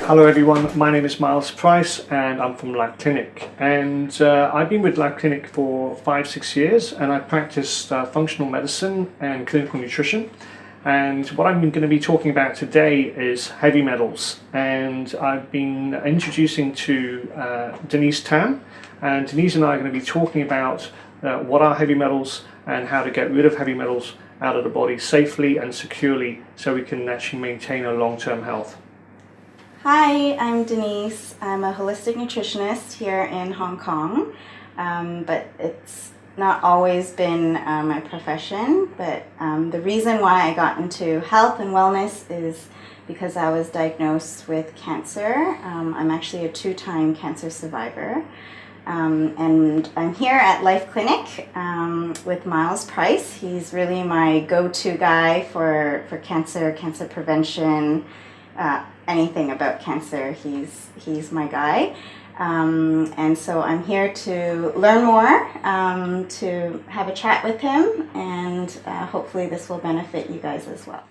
Hello everyone, my name is Miles Price and I'm from Lab Clinic, and I've been with Lab Clinic for 5-6 years, and I practiced functional medicine and clinical nutrition. And what I'm going to be talking about today is heavy metals, and I've been introducing to Denise Tam, and Denise and I are going to be talking about what are heavy metals and how to get rid of heavy metals out of the body safely and securely so we can actually maintain a long-term health. Hi, I'm Denise. I'm a holistic nutritionist here in Hong Kong, but it's not always been my profession. But the reason why I got into health and wellness is because I was diagnosed with cancer. I'm actually a 2-time cancer survivor. And I'm here at Life Clinic with Miles Price. He's really my go-to guy for cancer prevention, anything about cancer. He's my guy, and so I'm here to learn more, to have a chat with him, and hopefully this will benefit you guys as well.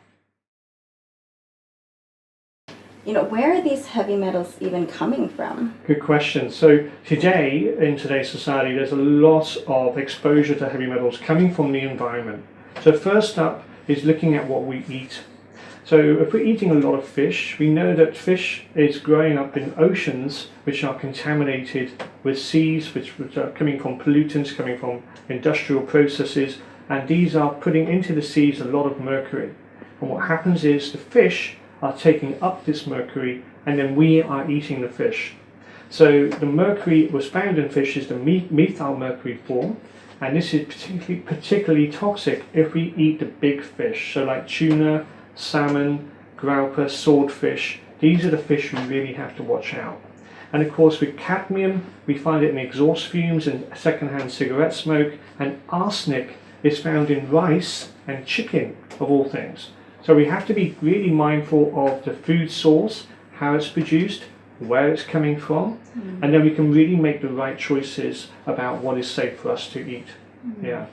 Where are these heavy metals even coming from? Good question. So today, in today's society, there's a lot of exposure to heavy metals coming from the environment. So first up is looking at what we eat. So if we're eating a lot of fish, we know that fish is growing up in oceans which are contaminated with seas, which are coming from pollutants, coming from industrial processes, and these are putting into the seas a lot of mercury. And what happens is the fish are taking up this mercury, and then we are eating the fish. So the mercury was found in fish is the methyl mercury form, and this is particularly toxic if we eat the big fish, so like tuna, salmon, grouper, swordfish. These are the fish we really have to watch out. And of course with cadmium, we find it in exhaust fumes and secondhand cigarette smoke, and arsenic is found in rice and chicken, of all things. So we have to be really mindful of the food source, how it's produced, where it's coming from, and then we can really make the right choices about what is safe for us to eat. Yeah.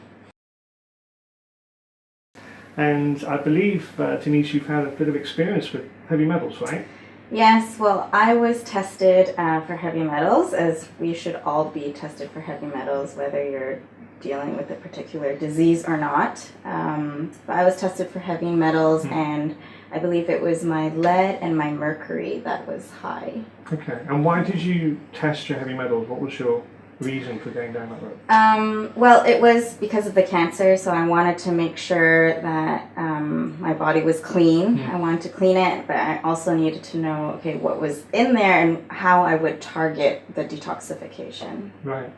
And I believe, Denise, you've had a bit of experience with heavy metals, right? Yes, well, I was tested for heavy metals, as we should all be tested for heavy metals, whether you're dealing with a particular disease or not. But I was tested for heavy metals, and I believe it was my lead and my mercury that was high. Okay, and why did you test your heavy metals? What was your reason for going down that road? Well, it was because of the cancer, so I wanted to make sure that my body was clean. I wanted to clean it, but I also needed to know, okay, what was in there and how I would target the detoxification. Right.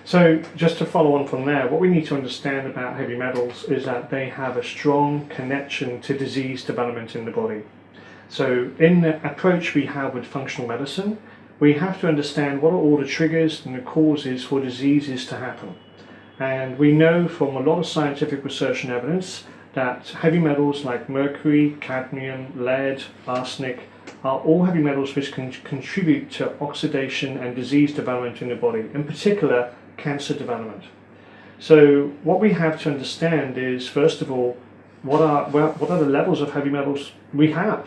So just to follow on from there, what we need to understand about heavy metals is that they have a strong connection to disease development in the body. So in the approach we have with functional medicine, we have to understand what are all the triggers and the causes for diseases to happen. And we know from a lot of scientific research and evidence that heavy metals like mercury, cadmium, lead, arsenic are all heavy metals which can contribute to oxidation and disease development in the body, in particular cancer development. So what we have to understand is, first of all, what are the levels of heavy metals we have?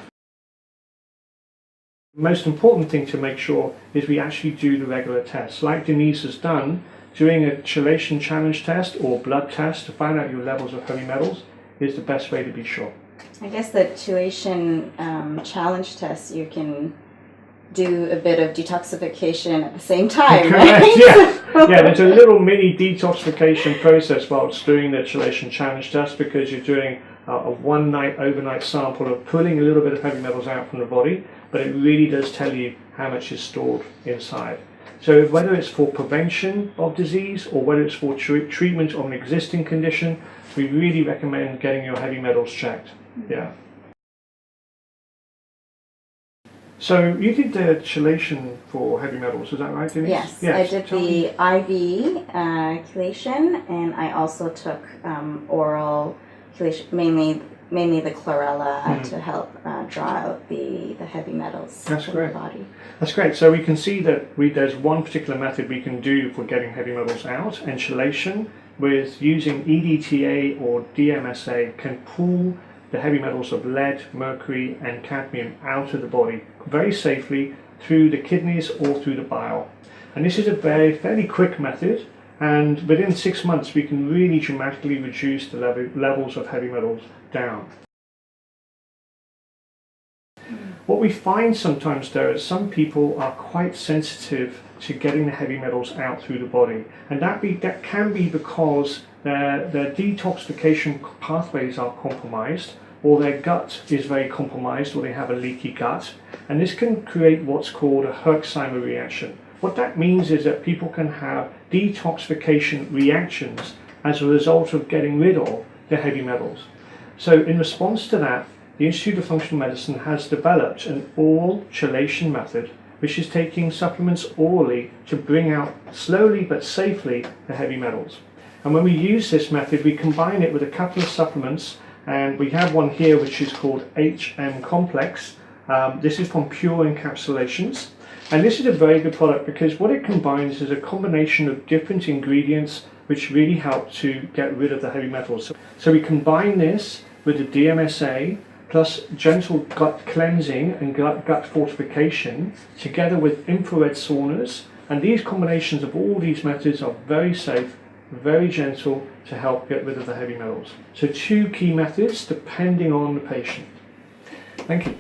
The most important thing to make sure is we actually do the regular tests, like Denise has done. Doing a chelation challenge test or blood test to find out your levels of heavy metals is the best way to be sure. I guess the chelation challenge test, you can do a bit of detoxification at the same time, Correct, right? yeah. Yeah, there's a little mini detoxification process whilst doing the chelation challenge test, because you're doing a one-night overnight sample of pulling a little bit of heavy metals out from the body, but it really does tell you how much is stored inside. So whether it's for prevention of disease or whether it's for treatment of an existing condition, we really recommend getting your heavy metals checked. Yeah. So you did the chelation for heavy metals, is that right, Denise? Yes, I did the IV chelation, and I also took oral chelation, mainly the chlorella, to help draw out the heavy metals from the body. That's great. So we can see that there's one particular method we can do for getting heavy metals out, and chelation with using EDTA or DMSA can pull the heavy metals of lead, mercury and cadmium out of the body very safely through the kidneys or through the bile. And this is a fairly quick method, and within 6 months we can really dramatically reduce the levels of heavy metals down. What we find sometimes though is some people are quite sensitive to getting the heavy metals out through the body, and that can be because their detoxification pathways are compromised, or their gut is very compromised, or they have a leaky gut, and this can create what's called a Herxheimer reaction. What that means is that people can have detoxification reactions as a result of getting rid of the heavy metals. So in response to that, the Institute of Functional Medicine has developed an oral chelation method, which is taking supplements orally to bring out slowly but safely the heavy metals. And when we use this method, we combine it with a couple of supplements, and we have one here which is called HM Complex. This is from Pure Encapsulations, and this is a very good product because what it combines is a combination of different ingredients which really help to get rid of the heavy metals. So we combine this with the DMSA plus gentle gut cleansing and gut fortification together with infrared saunas, and these combinations of all these methods are very safe, very gentle to help get rid of the heavy metals. So 2 key methods depending on the patient. Thank you.